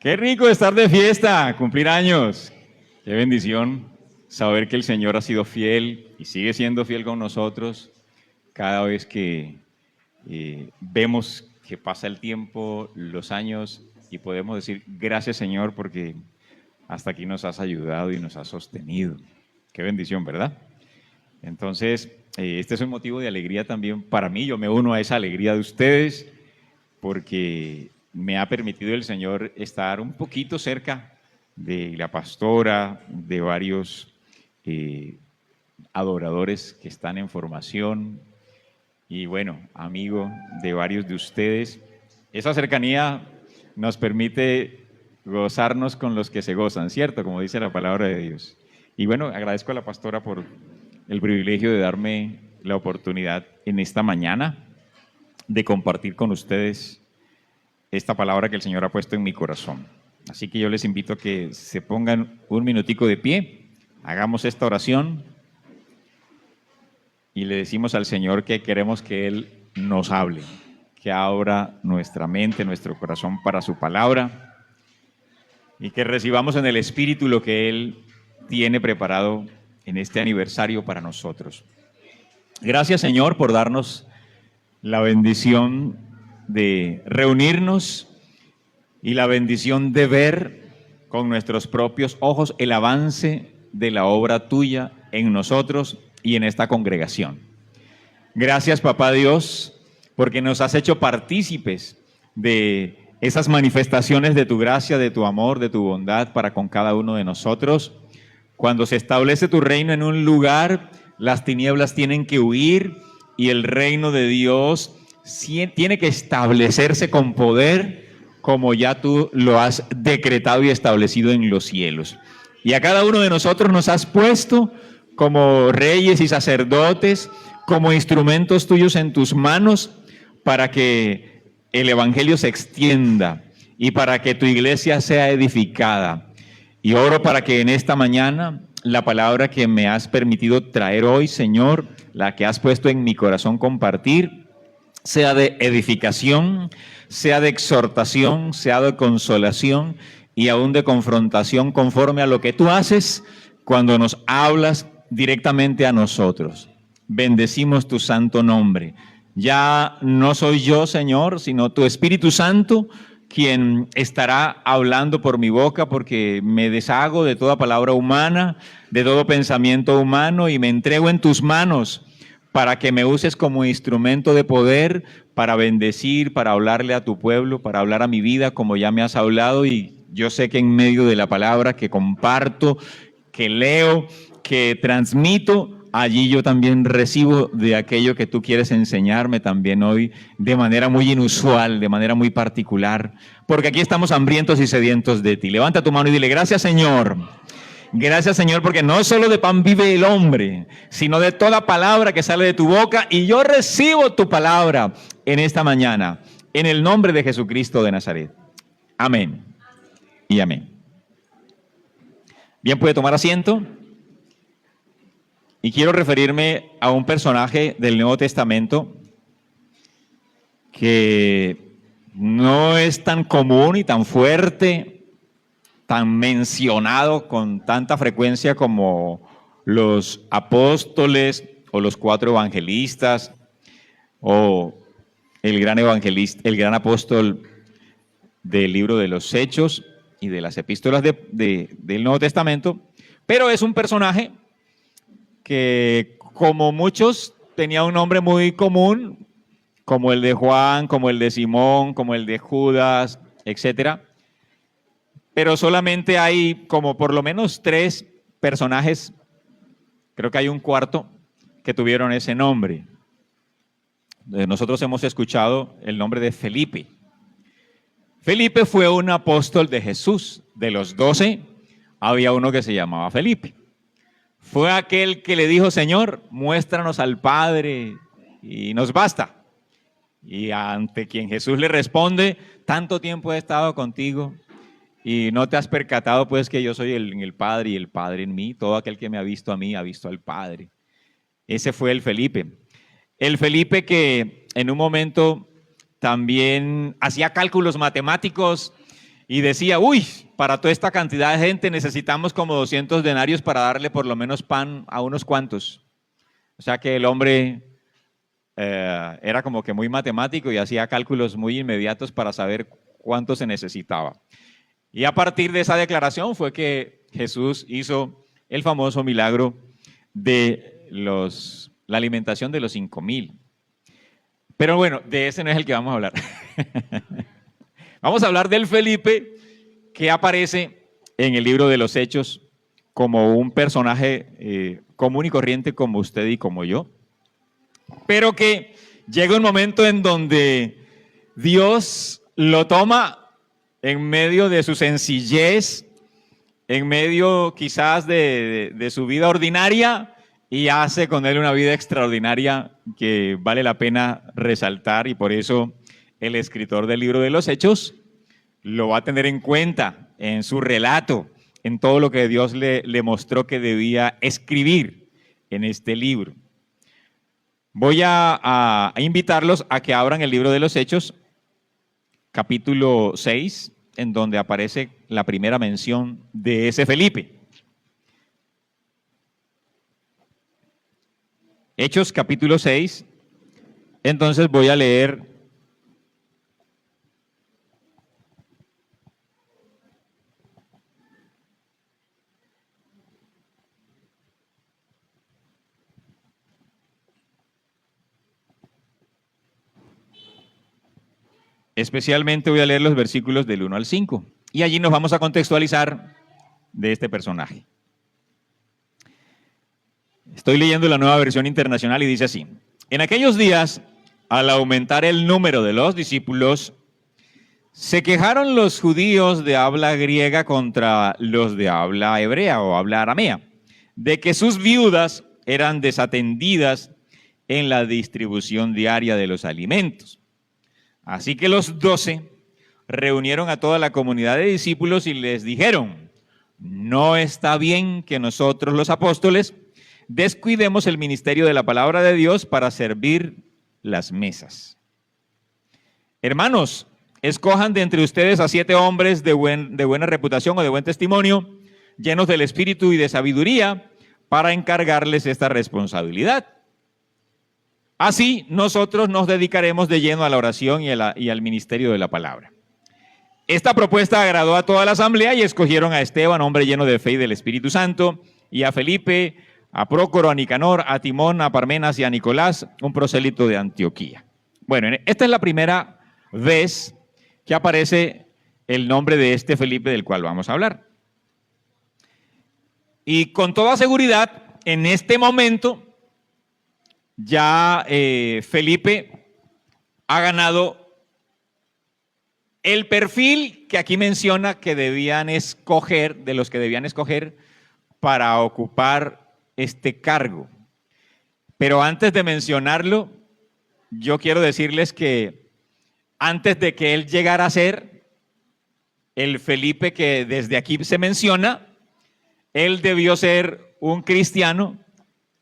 Qué rico estar de fiesta, cumplir años. Qué bendición saber que el Señor ha sido fiel y sigue siendo fiel con nosotros cada vez que vemos que pasa el tiempo, los años y podemos decir gracias Señor porque hasta aquí nos has ayudado y nos has sostenido. Qué bendición, ¿verdad? Entonces, este es un motivo de alegría también para mí. Yo me uno a esa alegría de ustedes porque me ha permitido el Señor estar un poquito cerca de la pastora, de varios adoradores que están en formación y bueno, amigo de varios de ustedes. Esa cercanía nos permite gozarnos con los que se gozan, ¿cierto? Como dice la palabra de Dios. Y bueno, agradezco a la pastora por el privilegio de darme la oportunidad en esta mañana de compartir con ustedes esta palabra que el Señor ha puesto en mi corazón. Así que yo les invito a que se pongan un minutico de pie, hagamos esta oración y le decimos al Señor que queremos que Él nos hable, que abra nuestra mente, nuestro corazón para su palabra y que recibamos en el Espíritu lo que Él tiene preparado en este aniversario para nosotros. Gracias, Señor, por darnos la bendición de reunirnos y la bendición de ver con nuestros propios ojos el avance de la obra tuya en nosotros y en esta congregación. Gracias, Papá Dios, porque nos has hecho partícipes de esas manifestaciones de tu gracia, de tu amor, de tu bondad para con cada uno de nosotros. Cuando se establece tu reino en un lugar, las tinieblas tienen que huir y el reino de Dios tiene que establecerse con poder como ya tú lo has decretado y establecido en los cielos. Y a cada uno de nosotros nos has puesto como reyes y sacerdotes, como instrumentos tuyos en tus manos para que el evangelio se extienda y para que tu iglesia sea edificada. Y oro para que en esta mañana la palabra que me has permitido traer hoy, Señor, la que has puesto en mi corazón compartir, sea de edificación, sea de exhortación, sea de consolación y aún de confrontación conforme a lo que tú haces cuando nos hablas directamente a nosotros. Bendecimos tu santo nombre. Ya no soy yo, Señor, sino tu Espíritu Santo quien estará hablando por mi boca, porque me deshago de toda palabra humana, de todo pensamiento humano y me entrego en tus manos para que me uses como instrumento de poder, para bendecir, para hablarle a tu pueblo, para hablar a mi vida como ya me has hablado. Y yo sé que en medio de la palabra que comparto, que leo, que transmito, allí yo también recibo de aquello que tú quieres enseñarme también hoy de manera muy inusual, de manera muy particular, porque aquí estamos hambrientos y sedientos de ti. Levanta tu mano y dile, gracias Señor. Gracias Señor, porque no solo de pan vive el hombre, sino de toda palabra que sale de tu boca, y yo recibo tu palabra en esta mañana, en el nombre de Jesucristo de Nazaret. Amén y amén. Bien, puede tomar asiento. Y quiero referirme a un personaje del Nuevo Testamento que no es tan común y tan fuerte, tan mencionado con tanta frecuencia como los apóstoles o los 4 evangelistas o el gran evangelista, el gran apóstol del libro de los Hechos y de las epístolas del Nuevo Testamento, pero es un personaje que, como muchos, tenía un nombre muy común, como el de Juan, como el de Simón, como el de Judas, etcétera. Pero solamente hay como por lo menos 3 personajes, creo que hay un cuarto, que tuvieron ese nombre. Nosotros hemos escuchado el nombre de Felipe. Felipe fue un apóstol de Jesús. De los 12, había uno que se llamaba Felipe. Fue aquel que le dijo, Señor, muéstranos al Padre y nos basta. Y ante quien Jesús le responde, tanto tiempo he estado contigo y no te has percatado pues que yo soy en el Padre y el Padre en mí. Todo aquel que me ha visto a mí ha visto al Padre. Ese fue el Felipe. El Felipe que en un momento también hacía cálculos matemáticos y decía, uy, para toda esta cantidad de gente necesitamos como 200 denarios para darle por lo menos pan a unos cuantos. O sea que el hombre era como que muy matemático y hacía cálculos muy inmediatos para saber cuánto se necesitaba. Y a partir de esa declaración fue que Jesús hizo el famoso milagro de la alimentación de los 5,000. Pero bueno, de ese no es el que vamos a hablar. Vamos a hablar del Felipe que aparece en el libro de los Hechos como un personaje común y corriente como usted y como yo, pero que llega un momento en donde Dios lo toma en medio de su sencillez, en medio quizás de su vida ordinaria, y hace con él una vida extraordinaria que vale la pena resaltar, y por eso el escritor del libro de los Hechos lo va a tener en cuenta en su relato, en todo lo que Dios le mostró que debía escribir en este libro. Voy a invitarlos a que abran el libro de los Hechos, capítulo 6, en donde aparece la primera mención de ese Felipe. Hechos capítulo 6, entonces voy a leer especialmente voy a leer los versículos del 1 al 5 y allí nos vamos a contextualizar de este personaje. Estoy leyendo la Nueva Versión Internacional y dice así: en aquellos días, al aumentar el número de los discípulos, se quejaron los judíos de habla griega contra los de habla hebrea o habla aramea, de que sus viudas eran desatendidas en la distribución diaria de los alimentos. Así que los 12 reunieron a toda la comunidad de discípulos y les dijeron: no está bien que nosotros los apóstoles descuidemos el ministerio de la palabra de Dios para servir las mesas. Hermanos, escojan de entre ustedes a 7 hombres de buena reputación o de buen testimonio, llenos del espíritu y de sabiduría, para encargarles esta responsabilidad. Así nosotros nos dedicaremos de lleno a la oración y al ministerio de la palabra. Esta propuesta agradó a toda la asamblea y escogieron a Esteban, hombre lleno de fe y del Espíritu Santo, y a Felipe, a Prócoro, a Nicanor, a Timón, a Parmenas y a Nicolás, un prosélito de Antioquía. Bueno, esta es la primera vez que aparece el nombre de este Felipe del cual vamos a hablar. Y con toda seguridad, en este momento, ya Felipe ha ganado el perfil que aquí menciona que debían escoger, de los que debían escoger para ocupar este cargo. Pero antes de mencionarlo, yo quiero decirles que antes de que él llegara a ser el Felipe que desde aquí se menciona, él debió ser un cristiano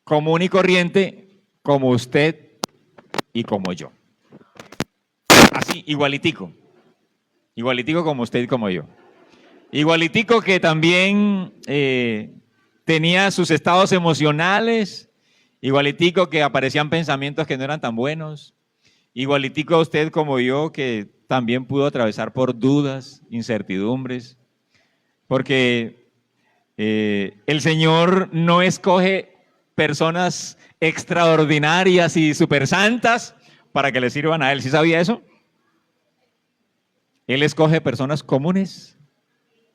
común y corriente, como usted y como yo. Así, igualitico. Igualitico como usted y como yo. Igualitico que también tenía sus estados emocionales. Igualitico que aparecían pensamientos que no eran tan buenos. Igualitico a usted como yo que también pudo atravesar por dudas, incertidumbres. Porque el Señor no escoge personas extraordinarias y super santas para que le sirvan a Él. ¿Sí sabía eso? Él escoge personas comunes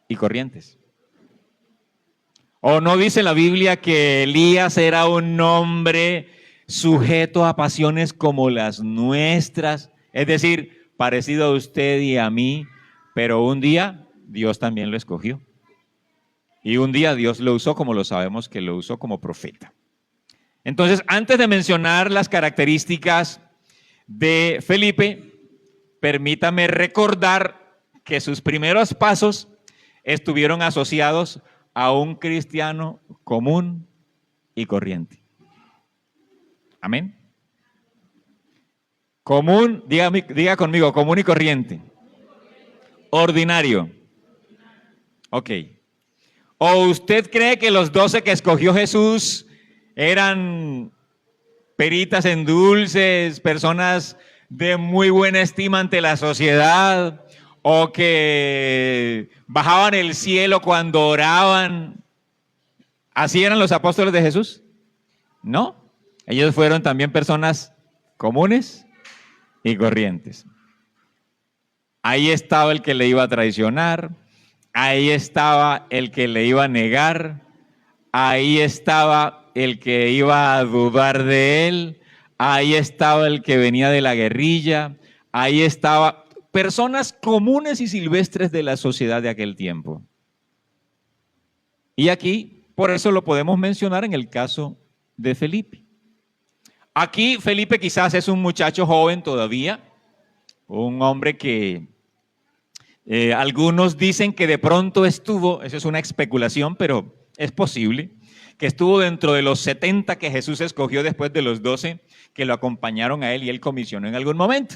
y corrientes. ¿O no dice la Biblia que Elías era un hombre sujeto a pasiones como las nuestras? Es decir, parecido a usted y a mí, pero un día Dios también lo escogió. Y un día Dios lo usó como lo sabemos que lo usó como profeta. Entonces, antes de mencionar las características de Felipe, permítame recordar que sus primeros pasos estuvieron asociados a un cristiano común y corriente. Amén. Común, diga conmigo, común y corriente. Ordinario. Ok. ¿O usted cree que los 12 que escogió Jesús eran peritas en dulces, personas de muy buena estima ante la sociedad, o que bajaban el cielo cuando oraban? ¿Así eran los apóstoles de Jesús? No. Ellos fueron también personas comunes y corrientes. Ahí estaba el que le iba a traicionar, ahí estaba el que le iba a negar, ahí estaba el que iba a dudar de él, ahí estaba el que venía de la guerrilla, ahí estaba personas comunes y silvestres de la sociedad de aquel tiempo. Y aquí, por eso lo podemos mencionar en el caso de Felipe. Aquí Felipe quizás es un muchacho joven todavía, un hombre que algunos dicen que de pronto estuvo, eso es una especulación, pero es posible, que estuvo dentro de los 70 que Jesús escogió después de los 12 que lo acompañaron a él y él comisionó en algún momento.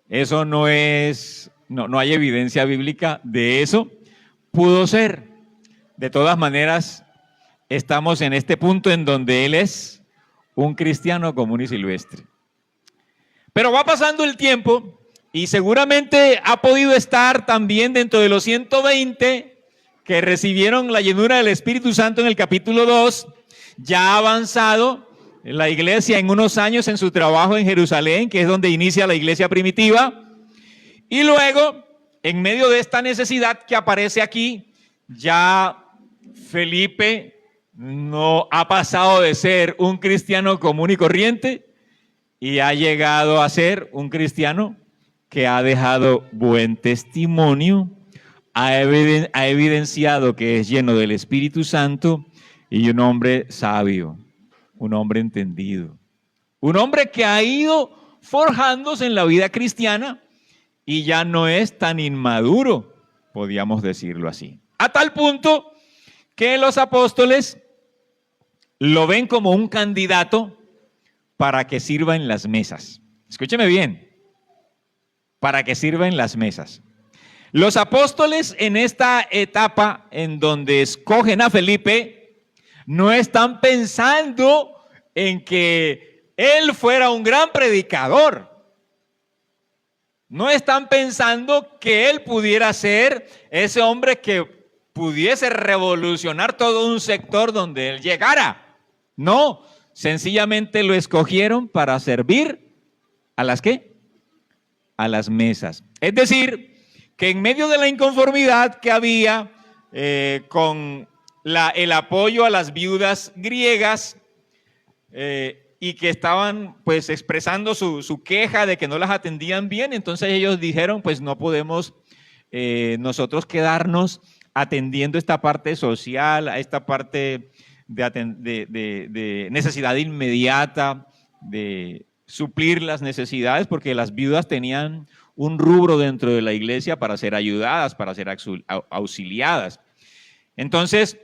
Eso no hay evidencia bíblica de eso. Pudo ser. De todas maneras, estamos en este punto en donde él es un cristiano común y silvestre. Pero va pasando el tiempo y seguramente ha podido estar también dentro de los 120 que recibieron la llenura del Espíritu Santo en el capítulo 2, ya ha avanzado en la iglesia en unos años en su trabajo en Jerusalén, que es donde inicia la iglesia primitiva, y luego, en medio de esta necesidad que aparece aquí, ya Felipe no ha pasado de ser un cristiano común y corriente y ha llegado a ser un cristiano que ha dejado buen testimonio, ha evidenciado que es lleno del Espíritu Santo y un hombre sabio, un hombre entendido, un hombre que ha ido forjándose en la vida cristiana y ya no es tan inmaduro, podríamos decirlo así. A tal punto que los apóstoles lo ven como un candidato para que sirva en las mesas. Escúcheme bien, para que sirva en las mesas. Los apóstoles en esta etapa en donde escogen a Felipe, no están pensando en que él fuera un gran predicador. No están pensando que él pudiera ser ese hombre que pudiese revolucionar todo un sector donde él llegara. No, sencillamente lo escogieron para servir a las ¿qué? A las mesas. Es decir, que en medio de la inconformidad que había con el apoyo a las viudas griegas y que estaban pues expresando su queja de que no las atendían bien, entonces ellos dijeron pues no podemos nosotros quedarnos atendiendo esta parte social, a esta parte de necesidad inmediata, de suplir las necesidades, porque las viudas tenían un rubro dentro de la iglesia para ser ayudadas, para ser auxiliadas. Entonces,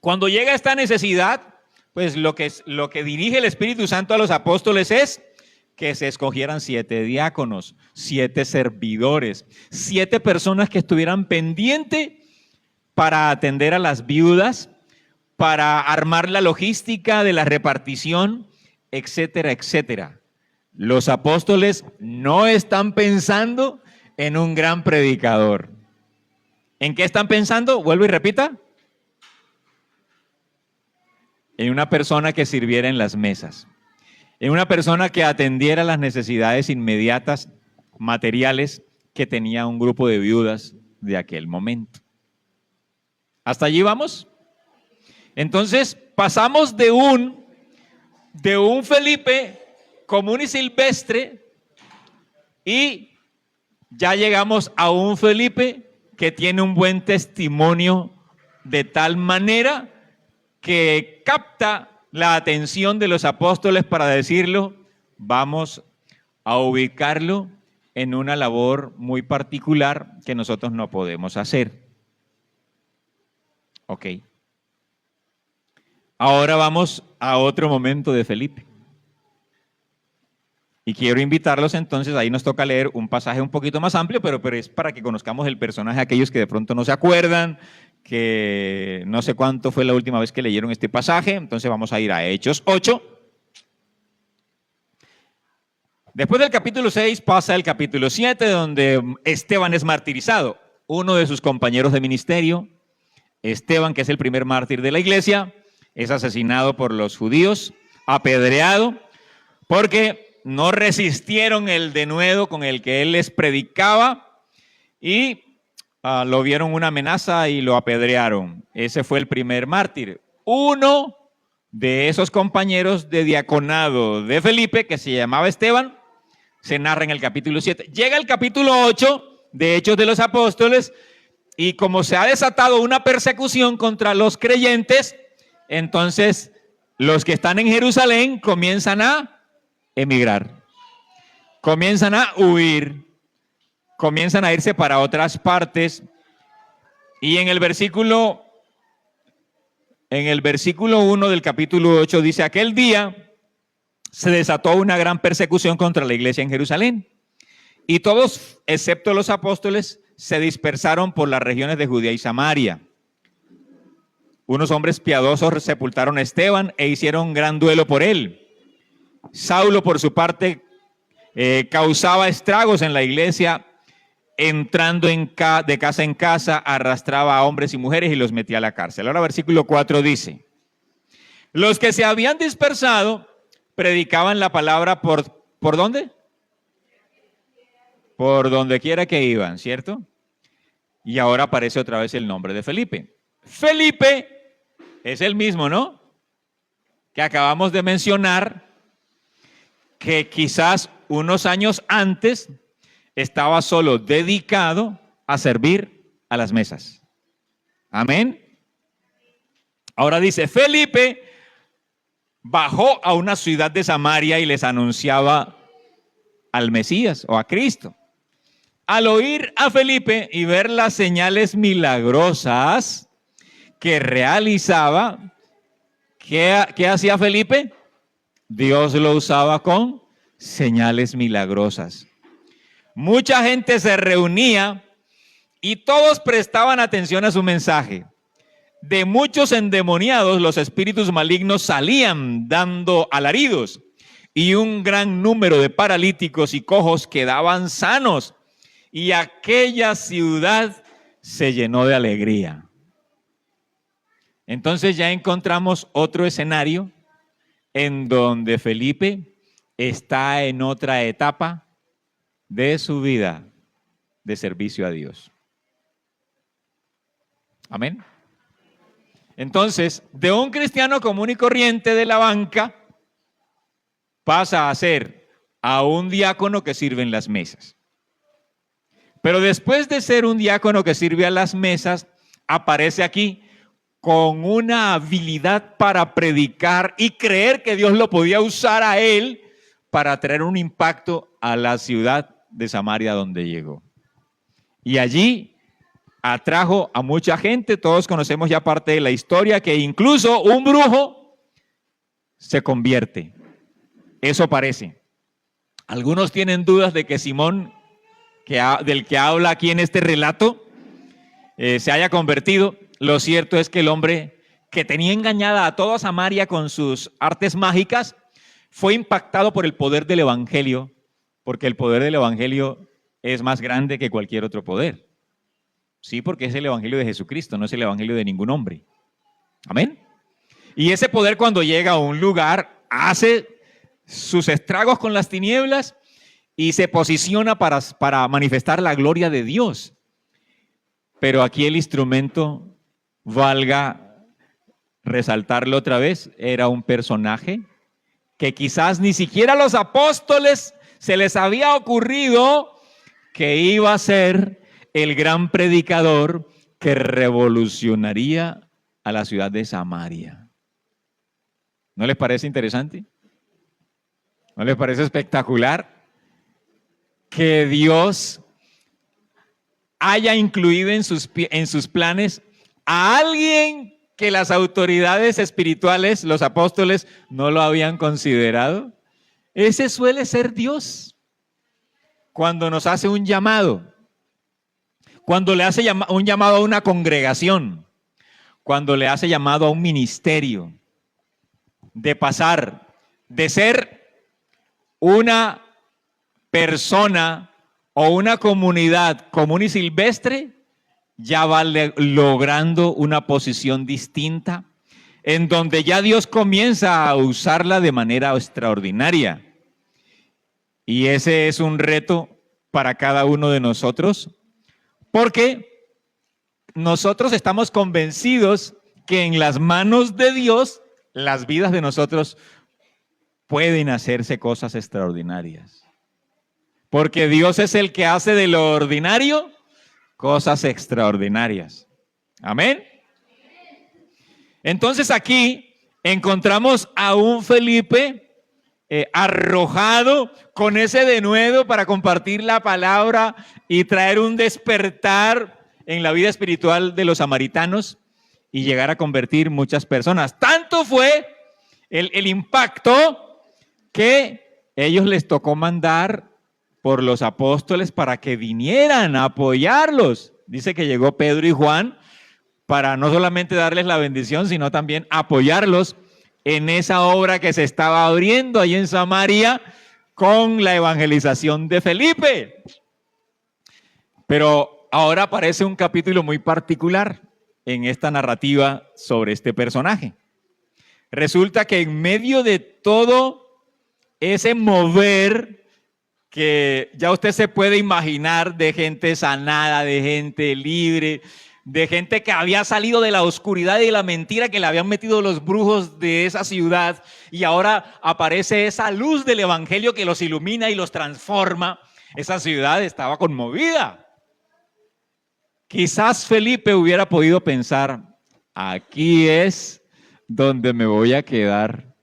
cuando llega esta necesidad, pues lo que dirige el Espíritu Santo a los apóstoles es que se escogieran 7 diáconos, 7 servidores, 7 personas que estuvieran pendientes para atender a las viudas, para armar la logística de la repartición, etcétera, etcétera. Los apóstoles no están pensando en un gran predicador. ¿En qué están pensando? Vuelvo y repita. En una persona que sirviera en las mesas. En una persona que atendiera las necesidades inmediatas, materiales, que tenía un grupo de viudas de aquel momento. ¿Hasta allí vamos? Entonces, pasamos de un Felipe común y silvestre y ya llegamos a un Felipe que tiene un buen testimonio de tal manera que capta la atención de los apóstoles para decirlo, vamos a ubicarlo en una labor muy particular que nosotros no podemos hacer. Ok. Ahora vamos a otro momento de Felipe. Y quiero invitarlos entonces, ahí nos toca leer un pasaje un poquito más amplio, pero es para que conozcamos el personaje, aquellos que de pronto no se acuerdan, que no sé cuánto fue la última vez que leyeron este pasaje. Entonces vamos a ir a Hechos 8. Después del capítulo 6 pasa el capítulo 7, donde Esteban es martirizado. Uno de sus compañeros de ministerio, Esteban, que es el primer mártir de la iglesia, es asesinado por los judíos, apedreado, porque no resistieron el denuedo con el que él les predicaba y lo vieron una amenaza y lo apedrearon. Ese fue el primer mártir. Uno de esos compañeros de diaconado de Felipe, que se llamaba Esteban, se narra en el capítulo 7. Llega el capítulo 8 de Hechos de los Apóstoles y como se ha desatado una persecución contra los creyentes, entonces los que están en Jerusalén comienzan a emigrar, comienzan a huir, comienzan a irse para otras partes. Y en el versículo 1 del capítulo 8 dice: aquel día se desató una gran persecución contra la iglesia en Jerusalén, y todos, excepto los apóstoles, se dispersaron por las regiones de Judea y Samaria. Unos hombres piadosos sepultaron a Esteban e hicieron gran duelo por él. Saulo, por su parte, causaba estragos en la iglesia, entrando de casa en casa, arrastraba a hombres y mujeres y los metía a la cárcel. Ahora versículo 4 dice: los que se habían dispersado predicaban la palabra ¿por dónde? Por donde quiera que iban, ¿cierto? Y ahora aparece otra vez el nombre de Felipe. Felipe es el mismo, ¿no?, que acabamos de mencionar, que quizás unos años antes estaba solo dedicado a servir a las mesas. Amén. Ahora dice: Felipe bajó a una ciudad de Samaria y les anunciaba al Mesías o a Cristo. Al oír a Felipe y ver las señales milagrosas que realizaba, ¿qué hacía Felipe? Dios lo usaba con señales milagrosas. Mucha gente se reunía y todos prestaban atención a su mensaje. De muchos endemoniados los espíritus malignos salían dando alaridos, y un gran número de paralíticos y cojos quedaban sanos, y aquella ciudad se llenó de alegría. Entonces ya encontramos otro escenario en donde Felipe está en otra etapa de su vida de servicio a Dios. Amén. Entonces, de un cristiano común y corriente de la banca, pasa a ser a un diácono que sirve en las mesas. Pero después de ser un diácono que sirve a las mesas, aparece aquí con una habilidad para predicar y creer que Dios lo podía usar a él para traer un impacto a la ciudad de Samaria donde llegó. Y allí atrajo a mucha gente. Todos conocemos ya parte de la historia, que incluso un brujo se convierte. Eso parece. Algunos tienen dudas de que Simón, del que habla aquí en este relato, se haya convertido. Lo cierto es que el hombre que tenía engañada a toda Samaria con sus artes mágicas fue impactado por el poder del evangelio, porque el poder del evangelio es más grande que cualquier otro poder. Sí, porque es el evangelio de Jesucristo, no es el evangelio de ningún hombre. Amén. Y ese poder, cuando llega a un lugar, hace sus estragos con las tinieblas y se posiciona para manifestar la gloria de Dios. Pero aquí el instrumento, valga resaltarlo otra vez, era un personaje que quizás ni siquiera a los apóstoles se les había ocurrido que iba a ser el gran predicador que revolucionaría a la ciudad de Samaria. ¿No les parece interesante? ¿No les parece espectacular que Dios haya incluido en sus planes a alguien que las autoridades espirituales, los apóstoles, no lo habían considerado? Ese suele ser Dios cuando nos hace un llamado, cuando le hace un llamado a una congregación, cuando le hace llamado a un ministerio, de pasar de ser una persona o una comunidad común y silvestre, ya va logrando una posición distinta, en donde ya Dios comienza a usarla de manera extraordinaria. Y ese es un reto para cada uno de nosotros, porque nosotros estamos convencidos que en las manos de Dios, las vidas de nosotros pueden hacerse cosas extraordinarias. Porque Dios es el que hace de lo ordinario cosas extraordinarias. Amén. Entonces aquí encontramos a un Felipe arrojado con ese denuedo para compartir la palabra y traer un despertar en la vida espiritual de los samaritanos y llegar a convertir muchas personas. Tanto fue el impacto que ellos les tocó mandar por los apóstoles para que vinieran a apoyarlos. Dice que llegó Pedro y Juan para no solamente darles la bendición, sino también apoyarlos en esa obra que se estaba abriendo ahí en Samaria con la evangelización de Felipe. Pero ahora aparece un capítulo muy particular en esta narrativa sobre este personaje. Resulta que en medio de todo ese mover que ya usted se puede imaginar, de gente sanada, de gente libre, de gente que había salido de la oscuridad y de la mentira que le habían metido los brujos de esa ciudad, y ahora aparece esa luz del evangelio que los ilumina y los transforma. Esa ciudad estaba conmovida. Quizás Felipe hubiera podido pensar, aquí es donde me voy a quedar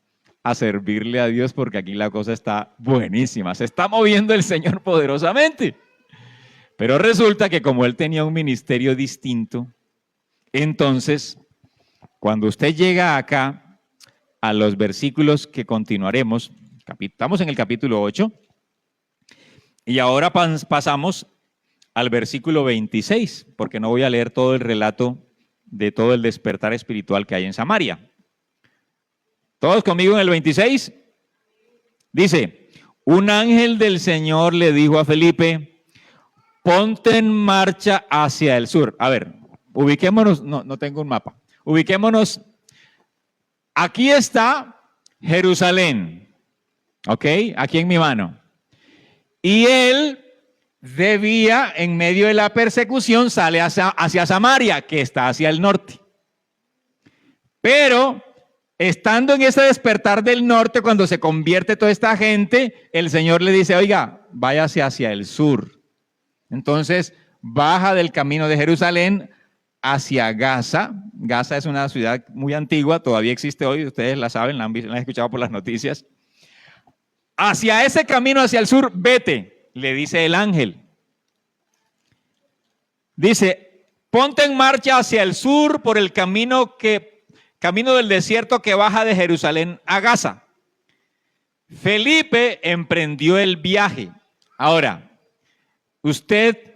a servirle a Dios, porque aquí la cosa está buenísima, se está moviendo el Señor poderosamente. Pero resulta que como él tenía un ministerio distinto, entonces, cuando usted llega acá a los versículos que continuaremos, estamos en el capítulo 8, y ahora pasamos al versículo 26, porque no voy a leer todo el relato de todo el despertar espiritual que hay en Samaria. ¿Todos conmigo en el 26? Dice, un ángel del Señor le dijo a Felipe, ponte en marcha hacia el sur. A ver, ubiquémonos, no tengo un mapa. Ubiquémonos, aquí está Jerusalén, ¿ok? Aquí en mi mano. Y él debía, en medio de la persecución, sale hacia Samaria, que está hacia el norte. Pero estando en ese despertar del norte, cuando se convierte toda esta gente, el Señor le dice, oiga, váyase hacia el sur. Entonces, baja del camino de Jerusalén hacia Gaza. Gaza es una ciudad muy antigua, todavía existe hoy, ustedes la saben, la han escuchado por las noticias. Hacia ese camino, hacia el sur, vete, le dice el ángel. Dice, ponte en marcha hacia el sur por el camino del desierto que baja de Jerusalén a Gaza. Felipe emprendió el viaje. Ahora, usted,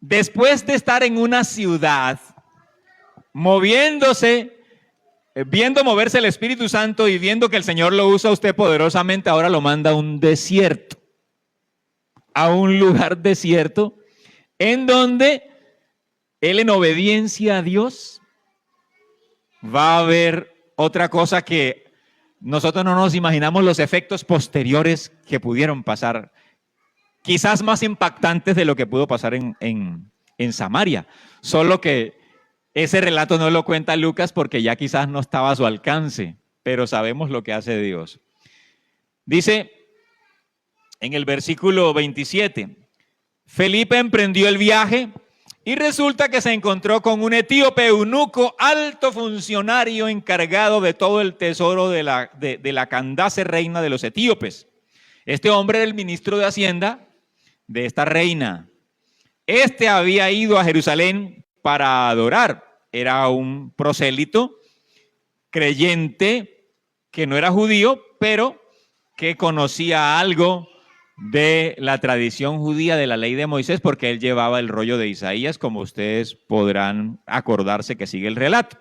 después de estar en una ciudad, moviéndose, viendo moverse el Espíritu Santo y viendo que el Señor lo usa a usted poderosamente, ahora lo manda a un desierto, a un lugar desierto, en donde él, en obediencia a Dios, va a haber otra cosa que nosotros no nos imaginamos, los efectos posteriores que pudieron pasar, quizás más impactantes de lo que pudo pasar en Samaria. Solo que ese relato no lo cuenta Lucas porque ya quizás no estaba a su alcance, pero sabemos lo que hace Dios. Dice en el versículo 27, Felipe emprendió el viaje y resulta que se encontró con un etíope eunuco, alto funcionario encargado de todo el tesoro de la Candace, reina de los etíopes. Este hombre era el ministro de Hacienda de esta reina. Este había ido a Jerusalén para adorar. Era un prosélito creyente que no era judío, pero que conocía algo de la tradición judía de la ley de Moisés, porque él llevaba el rollo de Isaías, como ustedes podrán acordarse que sigue el relato.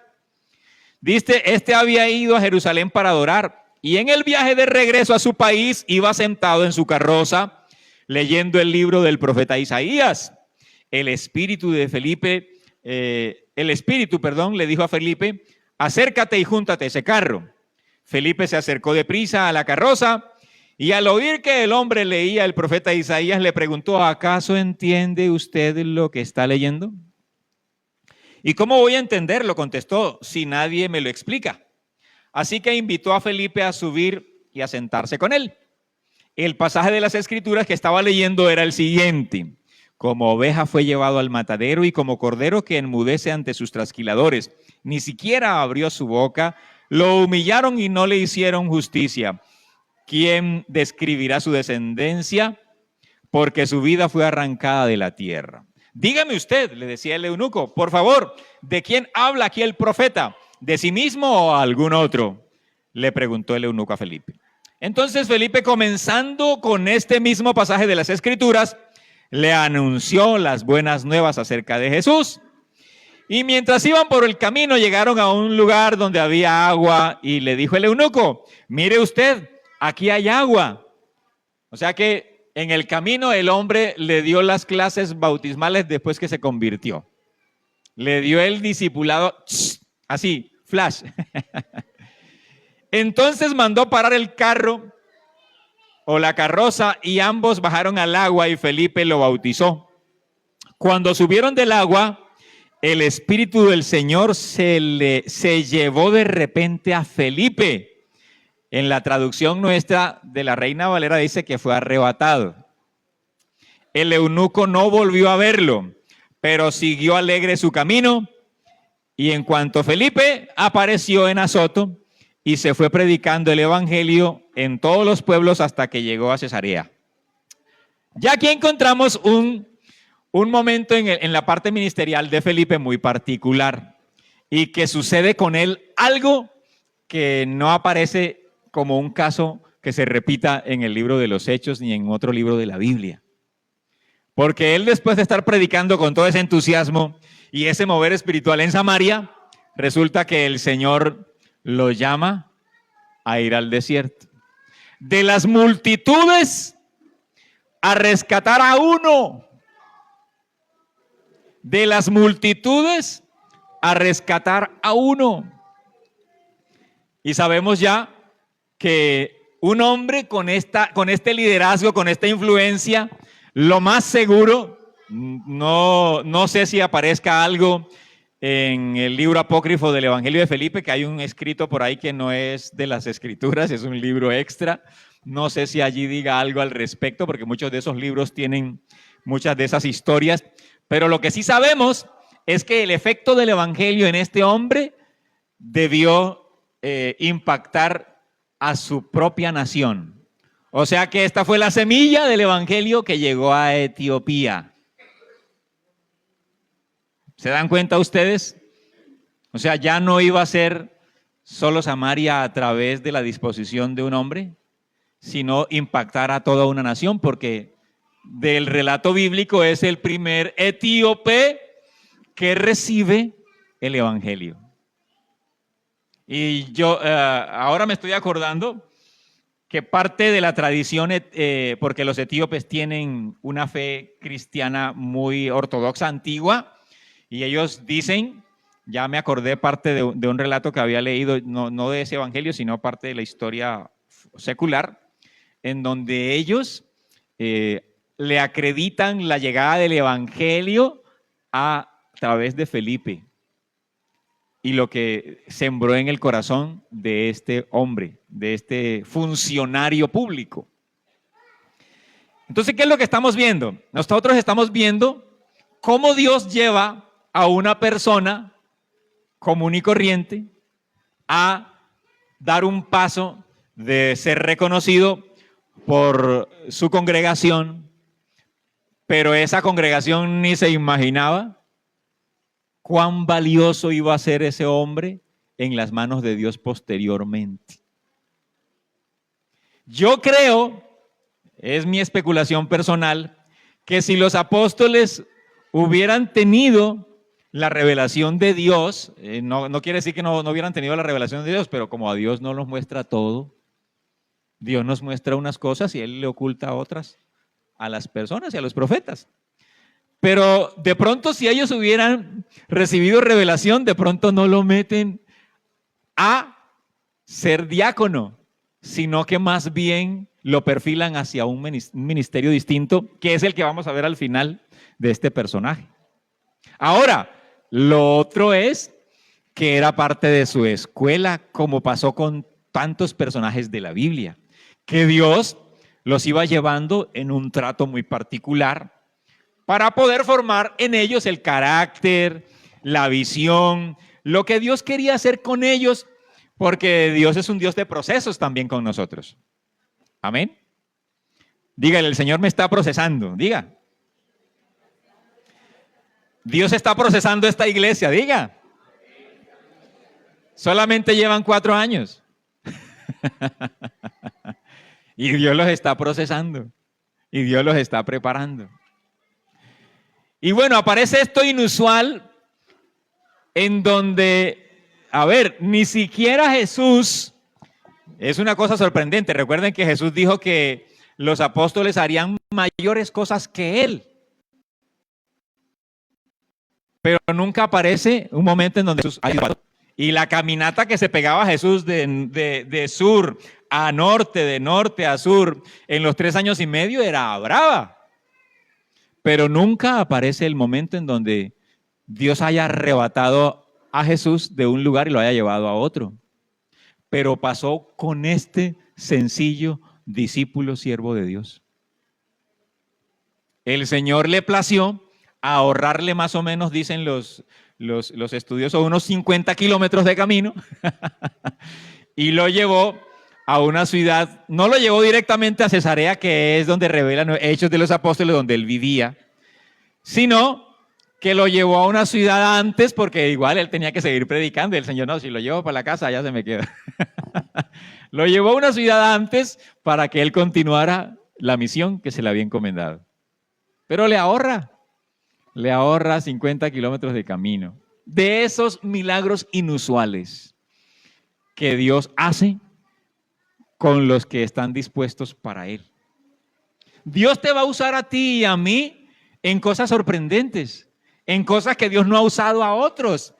Dice, este había ido a Jerusalén para adorar, y en el viaje de regreso a su país iba sentado en su carroza, leyendo el libro del profeta Isaías. El espíritu, le dijo a Felipe, acércate y júntate ese carro. Felipe se acercó deprisa a la carroza, y al oír que el hombre leía el profeta Isaías, le preguntó, ¿acaso entiende usted lo que está leyendo? ¿Y cómo voy a entenderlo?, contestó, si nadie me lo explica. Así que invitó a Felipe a subir y a sentarse con él. El pasaje de las Escrituras que estaba leyendo era el siguiente: como oveja fue llevado al matadero y como cordero que enmudece ante sus trasquiladores, ni siquiera abrió su boca, lo humillaron y no le hicieron justicia. ¿Quién describirá su descendencia? Porque su vida fue arrancada de la tierra. Dígame usted, le decía el eunuco, por favor, ¿de quién habla aquí el profeta? ¿De sí mismo o algún otro?, le preguntó el eunuco a Felipe. Entonces Felipe, comenzando con este mismo pasaje de las Escrituras, le anunció las buenas nuevas acerca de Jesús. Y mientras iban por el camino, llegaron a un lugar donde había agua y le dijo el eunuco, mire usted, aquí hay agua. O sea que en el camino el hombre le dio las clases bautismales después que se convirtió. Le dio el discipulado, así, flash. Entonces mandó parar el carro o la carroza y ambos bajaron al agua y Felipe lo bautizó. Cuando subieron del agua, el Espíritu del Señor se llevó de repente a Felipe. En la traducción nuestra de la Reina Valera dice que fue arrebatado. El eunuco no volvió a verlo, pero siguió alegre su camino. Y en cuanto Felipe apareció en Azoto y se fue predicando el evangelio en todos los pueblos hasta que llegó a Cesarea. Ya aquí encontramos un momento en la parte ministerial de Felipe muy particular y que sucede con él algo que no aparece como un caso que se repita en el libro de los Hechos ni en otro libro de la Biblia. Porque él, después de estar predicando con todo ese entusiasmo y ese mover espiritual en Samaria, resulta que el Señor lo llama a ir al desierto. De las multitudes a rescatar a uno. De las multitudes a rescatar a uno. Y sabemos ya que un hombre con este liderazgo, con esta influencia, lo más seguro, no sé si aparezca algo en el libro apócrifo del Evangelio de Felipe, que hay un escrito por ahí que no es de las Escrituras, es un libro extra. No sé si allí diga algo al respecto, porque muchos de esos libros tienen muchas de esas historias. Pero lo que sí sabemos es que el efecto del Evangelio en este hombre debió impactar a su propia nación. O sea que esta fue la semilla del Evangelio que llegó a Etiopía. ¿Se dan cuenta ustedes? O sea, ya no iba a ser solo Samaria a través de la disposición de un hombre, sino impactar a toda una nación, porque del relato bíblico es el primer etíope que recibe el Evangelio. Y yo ahora me estoy acordando que parte de la tradición, porque los etíopes tienen una fe cristiana muy ortodoxa, antigua, y ellos dicen, ya me acordé parte de un relato que había leído, no de ese evangelio, sino parte de la historia secular, en donde ellos le acreditan la llegada del evangelio a través de Felipe y lo que sembró en el corazón de este hombre, de este funcionario público. Entonces, ¿qué es lo que estamos viendo? Nosotros estamos viendo cómo Dios lleva a una persona común y corriente a dar un paso de ser reconocido por su congregación, pero esa congregación ni se imaginaba cuán valioso iba a ser ese hombre en las manos de Dios posteriormente. Yo creo, es mi especulación personal, que si los apóstoles hubieran tenido la revelación de Dios, no quiere decir que no hubieran tenido la revelación de Dios, pero como a Dios no nos muestra todo, Dios nos muestra unas cosas y Él le oculta otras a las personas y a los profetas. Pero de pronto si ellos hubieran recibido revelación, de pronto no lo meten a ser diácono, sino que más bien lo perfilan hacia un ministerio distinto, que es el que vamos a ver al final de este personaje. Ahora, lo otro es que era parte de su escuela, como pasó con tantos personajes de la Biblia, que Dios los iba llevando en un trato muy particular para poder formar en ellos el carácter, la visión, lo que Dios quería hacer con ellos, porque Dios es un Dios de procesos también con nosotros. Amén. Dígale, el Señor me está procesando, diga. Dios está procesando esta iglesia, diga. Solamente llevan 4 años. Y Dios los está procesando. Y Dios los está preparando. Y bueno, aparece esto inusual en donde, a ver, ni siquiera Jesús, es una cosa sorprendente. Recuerden que Jesús dijo que los apóstoles harían mayores cosas que Él. Pero nunca aparece un momento en donde Jesús ha ido. Y la caminata que se pegaba Jesús de sur a norte, de norte a sur, en los 3 años y medio era brava. Pero nunca aparece el momento en donde Dios haya arrebatado a Jesús de un lugar y lo haya llevado a otro. Pero pasó con este sencillo discípulo siervo de Dios. El Señor le plació ahorrarle más o menos, dicen los estudiosos, unos 50 kilómetros de camino y lo llevó a una ciudad, no lo llevó directamente a Cesarea, que es donde revelan Hechos de los Apóstoles, donde él vivía, sino que lo llevó a una ciudad antes, porque igual él tenía que seguir predicando, y el Señor, no, si lo llevo para la casa, ya se me queda. Lo llevó a una ciudad antes para que él continuara la misión que se le había encomendado. Pero le ahorra 50 kilómetros de camino. De esos milagros inusuales que Dios hace con los que están dispuestos para Él. Dios te va a usar a ti y a mí en cosas sorprendentes, en cosas que Dios no ha usado a otros,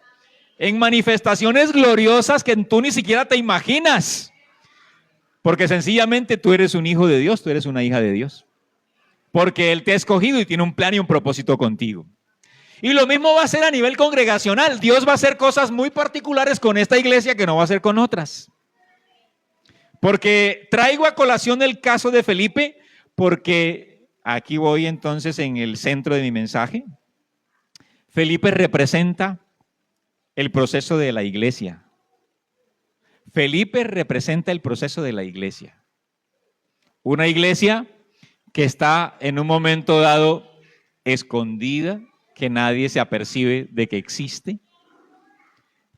en manifestaciones gloriosas que tú ni siquiera te imaginas, porque sencillamente tú eres un hijo de Dios, tú eres una hija de Dios, porque Él te ha escogido y tiene un plan y un propósito contigo. Y lo mismo va a ser a nivel congregacional. Dios va a hacer cosas muy particulares con esta iglesia que no va a hacer con otras. Porque traigo a colación el caso de Felipe, porque aquí voy entonces en el centro de mi mensaje. Felipe representa el proceso de la iglesia. Felipe representa el proceso de la iglesia. Una iglesia que está en un momento dado escondida, que nadie se apercibe de que existe.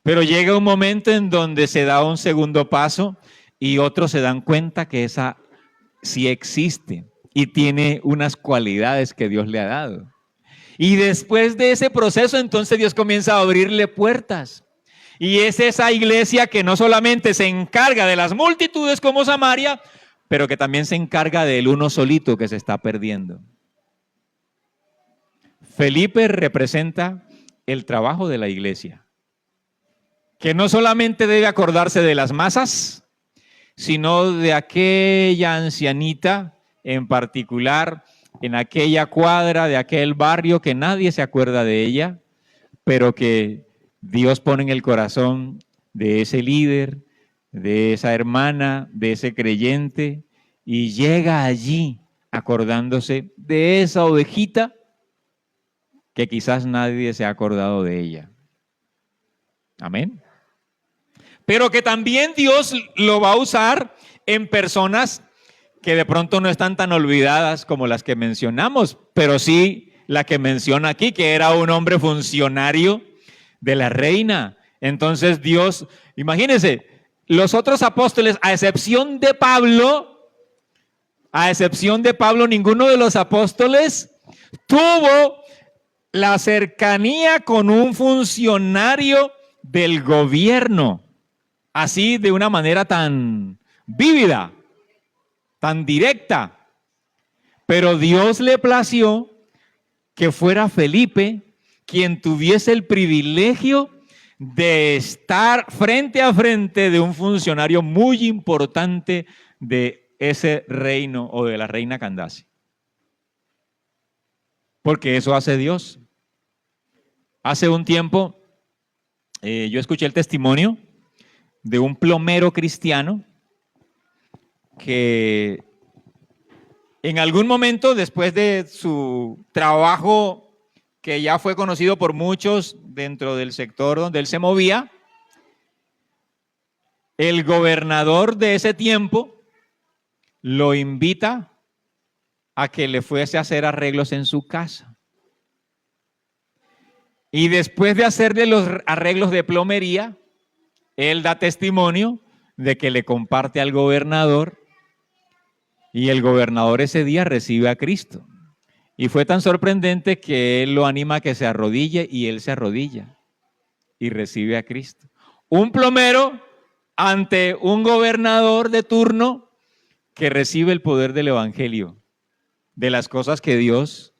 Pero llega un momento en donde se da un segundo paso y otros se dan cuenta que esa sí existe y tiene unas cualidades que Dios le ha dado. Y después de ese proceso, entonces Dios comienza a abrirle puertas. Y es esa iglesia que no solamente se encarga de las multitudes como Samaria, pero que también se encarga del uno solito que se está perdiendo. Felipe representa el trabajo de la iglesia, que no solamente debe acordarse de las masas, sino de aquella ancianita en particular, en aquella cuadra de aquel barrio que nadie se acuerda de ella, pero que Dios pone en el corazón de ese líder, de esa hermana, de ese creyente, y llega allí acordándose de esa ovejita que quizás nadie se ha acordado de ella. Amén. Pero que también Dios lo va a usar en personas que de pronto no están tan olvidadas como las que mencionamos, pero sí la que menciona aquí, que era un hombre funcionario de la reina. Entonces Dios, imagínense, los otros apóstoles, a excepción de Pablo, a excepción de Pablo, ninguno de los apóstoles tuvo la cercanía con un funcionario del gobierno, así de una manera tan vívida, tan directa. Pero Dios le plació que fuera Felipe quien tuviese el privilegio de estar frente a frente de un funcionario muy importante de ese reino o de la reina Candace. Porque eso hace Dios. Hace un tiempo yo escuché el testimonio de un plomero cristiano que en algún momento, después de su trabajo que ya fue conocido por muchos dentro del sector donde él se movía, el gobernador de ese tiempo lo invita a que le fuese a hacer arreglos en su casa. Y después de hacerle los arreglos de plomería, él da testimonio de que le comparte al gobernador y el gobernador ese día recibe a Cristo. Y fue tan sorprendente que él lo anima a que se arrodille y él se arrodilla y recibe a Cristo. Un plomero ante un gobernador de turno que recibe el poder del evangelio, de las cosas que Dios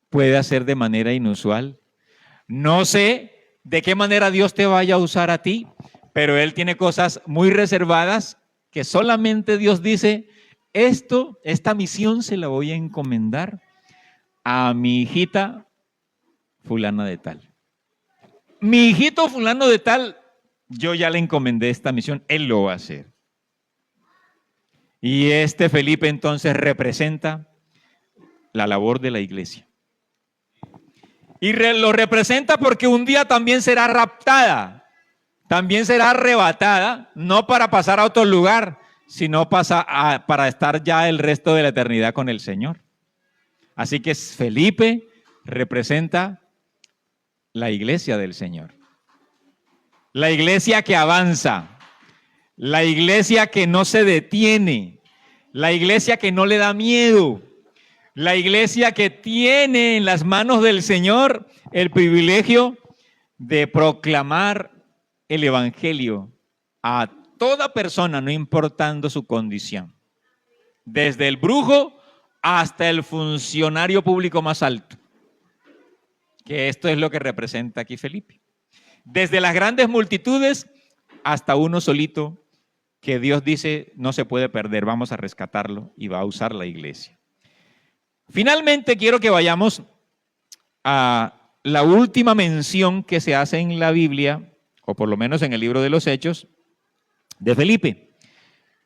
puede hacer de manera inusual. No sé de qué manera Dios te vaya a usar a ti, pero Él tiene cosas muy reservadas que solamente Dios dice, esta misión se la voy a encomendar a mi hijita fulana de tal. Mi hijito fulano de tal, yo ya le encomendé esta misión, él lo va a hacer. Y este Felipe entonces representa la labor de la iglesia. Y lo representa porque un día también será raptada, también será arrebatada, no para pasar a otro lugar, sino para estar ya el resto de la eternidad con el Señor. Así que Felipe representa la iglesia del Señor. La iglesia que avanza, la iglesia que no se detiene, la iglesia que no le da miedo, la iglesia que tiene en las manos del Señor el privilegio de proclamar el evangelio a toda persona, no importando su condición. Desde el brujo hasta el funcionario público más alto. Que esto es lo que representa aquí Felipe. Desde las grandes multitudes hasta uno solito que Dios dice no se puede perder, vamos a rescatarlo y va a usar la iglesia. Finalmente quiero que vayamos a la última mención que se hace en la Biblia, o por lo menos en el libro de los Hechos, de Felipe.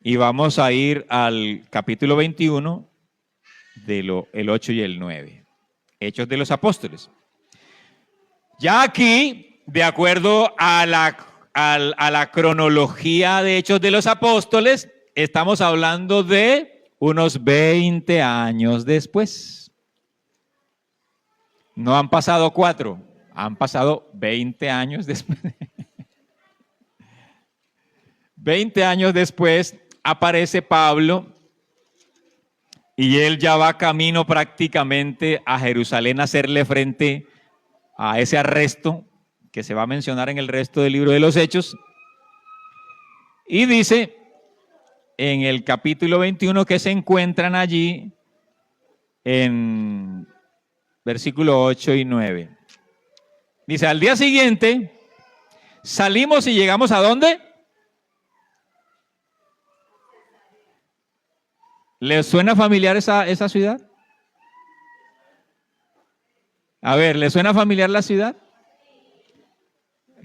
Y vamos a ir al capítulo 21, el 8 y el 9. Hechos de los Apóstoles. Ya aquí, de acuerdo a la cronología de Hechos de los Apóstoles, estamos hablando de unos 20 años después. No han pasado 4, han pasado 20 años después. 20 años después aparece Pablo y él ya va camino prácticamente a Jerusalén a hacerle frente a ese arresto que se va a mencionar en el resto del libro de los Hechos. Y dice en el capítulo 21 que se encuentran allí en versículo 8 y 9. Dice, al día siguiente salimos y llegamos ¿a dónde? ¿Les suena familiar esa ciudad? A ver, ¿les suena familiar la ciudad?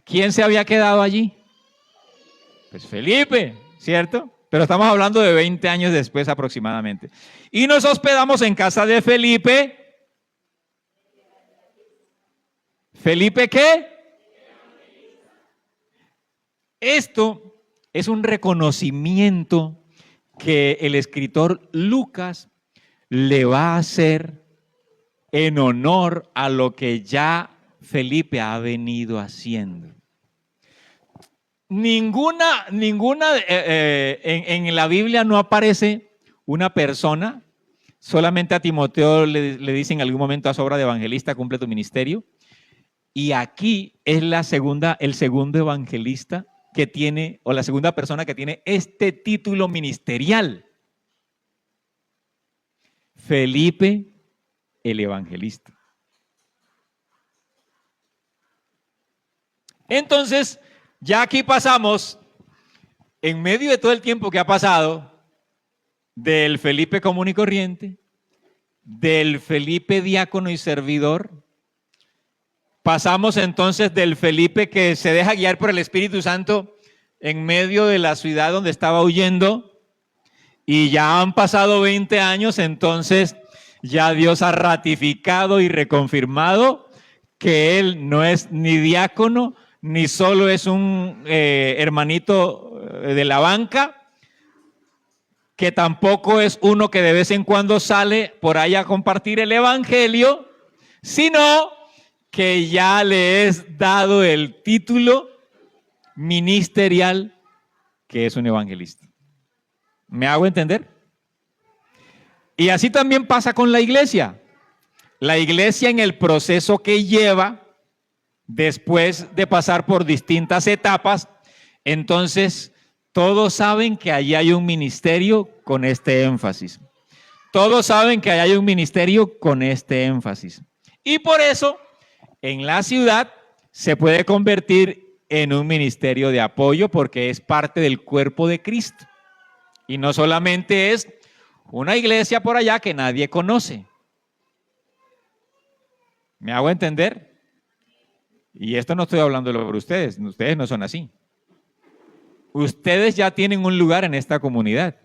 ¿Quién se había quedado allí? Pues Felipe, ¿cierto? Pero estamos hablando de 20 años después aproximadamente. Y nos hospedamos en casa de Felipe. ¿Felipe qué? Esto es un reconocimiento que el escritor Lucas le va a hacer en honor a lo que ya Felipe ha venido haciendo. En la Biblia no aparece una persona. Solamente a Timoteo le dice en algún momento: haz obra de evangelista, cumple tu ministerio. Y aquí es el segundo evangelista que tiene, o la segunda persona que tiene este título ministerial. Felipe el evangelista. Entonces, ya aquí pasamos, en medio de todo el tiempo que ha pasado, del Felipe común y corriente, del Felipe diácono y servidor, pasamos entonces del Felipe que se deja guiar por el Espíritu Santo en medio de la ciudad donde estaba huyendo, y ya han pasado 20 años, entonces ya Dios ha ratificado y reconfirmado que él no es ni diácono, ni solo es un hermanito de la banca, que tampoco es uno que de vez en cuando sale por ahí a compartir el evangelio, sino que ya le es dado el título ministerial, que es un evangelista. ¿Me hago entender? Y así también pasa con la iglesia. La iglesia, en el proceso que lleva, después de pasar por distintas etapas, entonces todos saben que allí hay un ministerio con este énfasis. Todos saben que allí hay un ministerio con este énfasis. Y por eso, en la ciudad se puede convertir en un ministerio de apoyo, porque es parte del cuerpo de Cristo. Y no solamente es una iglesia por allá que nadie conoce. ¿Me hago entender? Y esto no estoy hablando por ustedes no son así. Ustedes ya tienen un lugar en esta comunidad.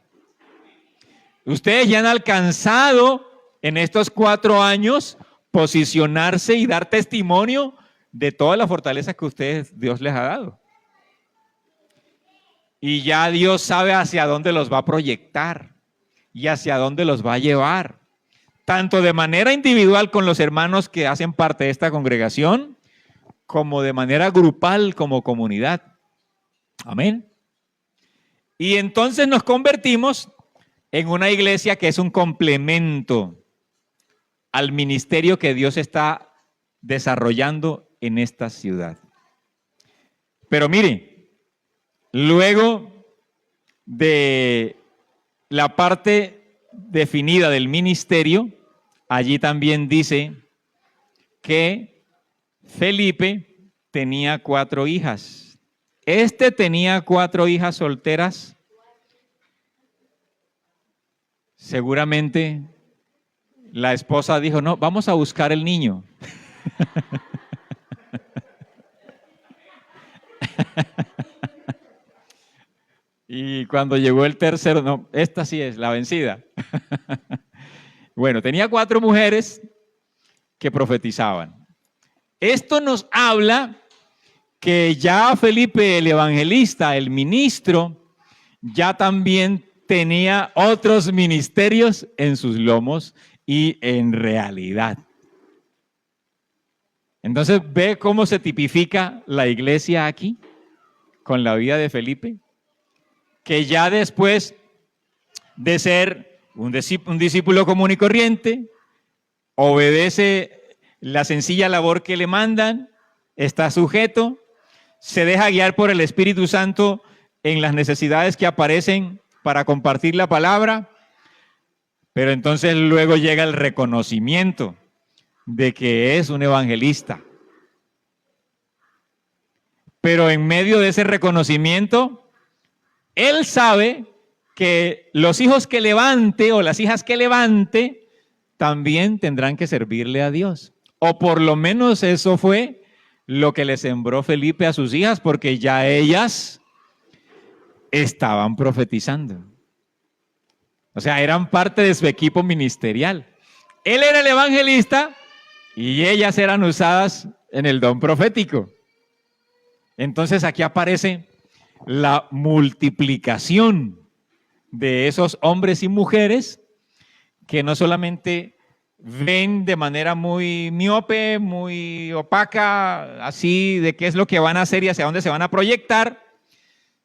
Ustedes ya han alcanzado en estos 4 años posicionarse y dar testimonio de toda la fortaleza que Dios les ha dado. Y ya Dios sabe hacia dónde los va a proyectar y hacia dónde los va a llevar, tanto de manera individual con los hermanos que hacen parte de esta congregación, como de manera grupal como comunidad. Amén. Y entonces nos convertimos en una iglesia que es un complemento al ministerio que Dios está desarrollando en esta ciudad. Pero mire, luego de la parte definida del ministerio, allí también dice que Felipe tenía 4 hijas. Este tenía 4 hijas solteras. Seguramente la esposa dijo: no, vamos a buscar el niño. Y cuando llegó el tercero, no, esta sí es la vencida. Bueno, tenía 4 mujeres que profetizaban. Esto nos habla que ya Felipe el evangelista, el ministro, ya también tenía otros ministerios en sus lomos y en realidad. Entonces, ¿ve cómo se tipifica la iglesia aquí con la vida de Felipe? Que ya después de ser un discípulo común y corriente, obedece la sencilla labor que le mandan, está sujeto, se deja guiar por el Espíritu Santo en las necesidades que aparecen para compartir la palabra, pero entonces luego llega el reconocimiento de que es un evangelista. Pero en medio de ese reconocimiento, él sabe que los hijos que levante o las hijas que levante también tendrán que servirle a Dios. O por lo menos eso fue lo que le sembró Felipe a sus hijas, porque ya ellas estaban profetizando. O sea, eran parte de su equipo ministerial. Él era el evangelista y ellas eran usadas en el don profético. Entonces aquí aparece la multiplicación de esos hombres y mujeres que no solamente ven de manera muy miope, muy opaca, así de qué es lo que van a hacer y hacia dónde se van a proyectar,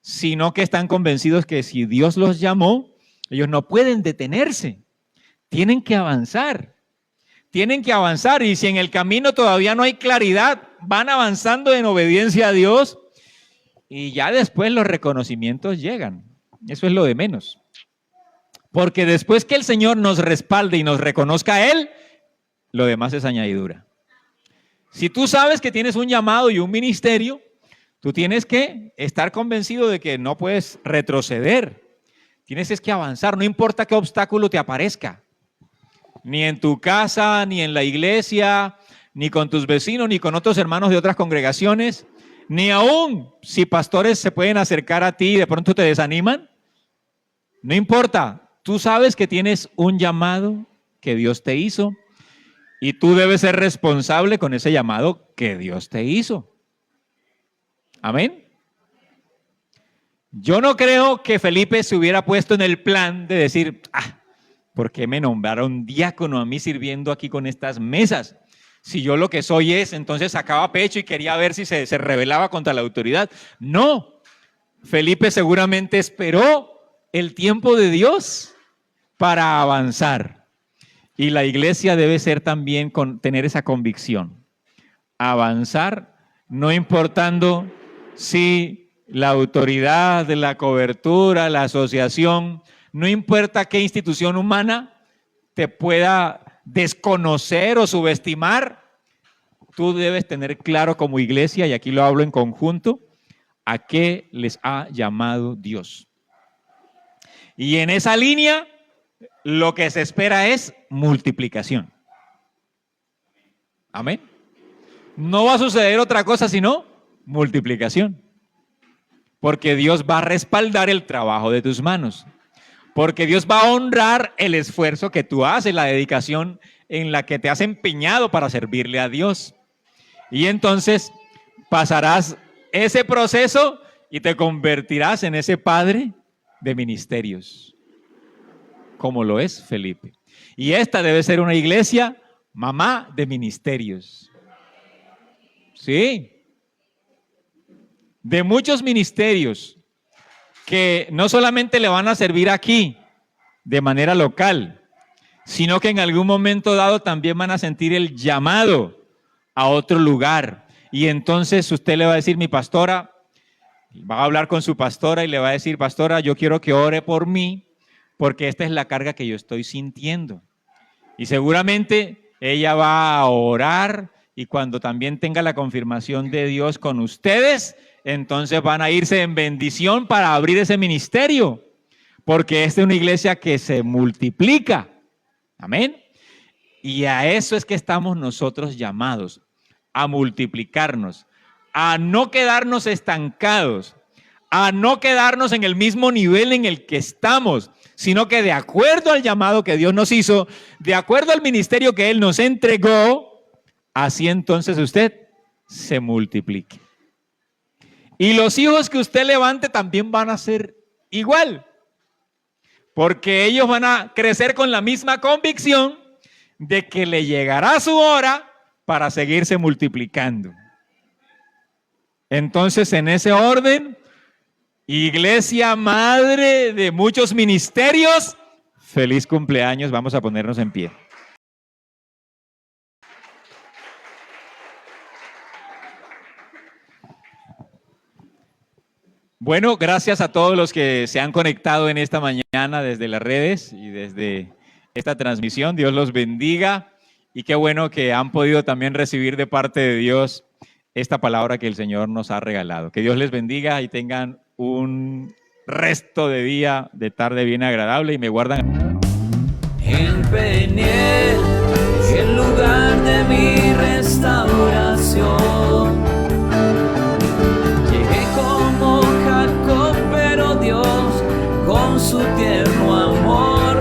sino que están convencidos que si Dios los llamó, Ellos no pueden detenerse. Tienen que avanzar. Tienen que avanzar. Y si en el camino todavía no hay claridad, van avanzando en obediencia a Dios. Y ya después los reconocimientos llegan. Eso es lo de menos. Porque después que el Señor nos respalde y nos reconozca a Él, lo demás es añadidura. Si tú sabes que tienes un llamado y un ministerio, tú tienes que estar convencido de que no puedes retroceder. Tienes que avanzar, no importa qué obstáculo te aparezca. Ni en tu casa, ni en la iglesia, ni con tus vecinos, ni con otros hermanos de otras congregaciones, ni aún si pastores se pueden acercar a ti y de pronto te desaniman. No importa. Tú sabes que tienes un llamado que Dios te hizo y tú debes ser responsable con ese llamado que Dios te hizo. Amén. Yo no creo que Felipe se hubiera puesto en el plan de decir, ¿por qué me nombraron diácono a mí sirviendo aquí con estas mesas? Si yo lo que soy es, entonces sacaba pecho y quería ver si se rebelaba contra la autoridad. No, Felipe seguramente esperó el tiempo de Dios para avanzar. Y la iglesia debe ser también tener esa convicción. Avanzar, no importando si la autoridad, la cobertura, la asociación, no importa qué institución humana te pueda desconocer o subestimar, tú debes tener claro como iglesia, y aquí lo hablo en conjunto, a qué les ha llamado Dios. Y en esa línea, lo que se espera es multiplicación. Amén. No va a suceder otra cosa sino multiplicación. Porque Dios va a respaldar el trabajo de tus manos. Porque Dios va a honrar el esfuerzo que tú haces, la dedicación en la que te has empeñado para servirle a Dios. Y entonces pasarás ese proceso y te convertirás en ese padre de ministerios, como lo es Felipe. Y esta debe ser una iglesia mamá de ministerios. Sí. De muchos ministerios que no solamente le van a servir aquí de manera local, sino que en algún momento dado también van a sentir el llamado a otro lugar. Y entonces usted le va a decir, mi pastora, va a hablar con su pastora y le va a decir, pastora, yo quiero que ore por mí, porque esta es la carga que yo estoy sintiendo. Y seguramente ella va a orar y cuando también tenga la confirmación de Dios con ustedes, entonces van a irse en bendición para abrir ese ministerio, porque esta es una iglesia que se multiplica. Amén. Y a eso es que estamos nosotros llamados, a multiplicarnos, a no quedarnos estancados, a no quedarnos en el mismo nivel en el que estamos, sino que de acuerdo al llamado que Dios nos hizo, de acuerdo al ministerio que Él nos entregó, así entonces usted se multiplique. Y los hijos que usted levante también van a ser igual, porque ellos van a crecer con la misma convicción de que le llegará su hora para seguirse multiplicando. Entonces, en ese orden, iglesia madre de muchos ministerios, feliz cumpleaños, vamos a ponernos en pie. Bueno, gracias a todos los que se han conectado en esta mañana desde las redes y desde esta transmisión. Dios los bendiga y qué bueno que han podido también recibir de parte de Dios esta palabra que el Señor nos ha regalado. Que Dios les bendiga y tengan un resto de día, de tarde bien agradable y me guardan. En Peniel, el lugar de mi restauración. Llegué como Jacob, pero Dios con su tierno amor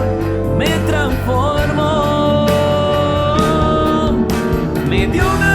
me transformó. Me dio una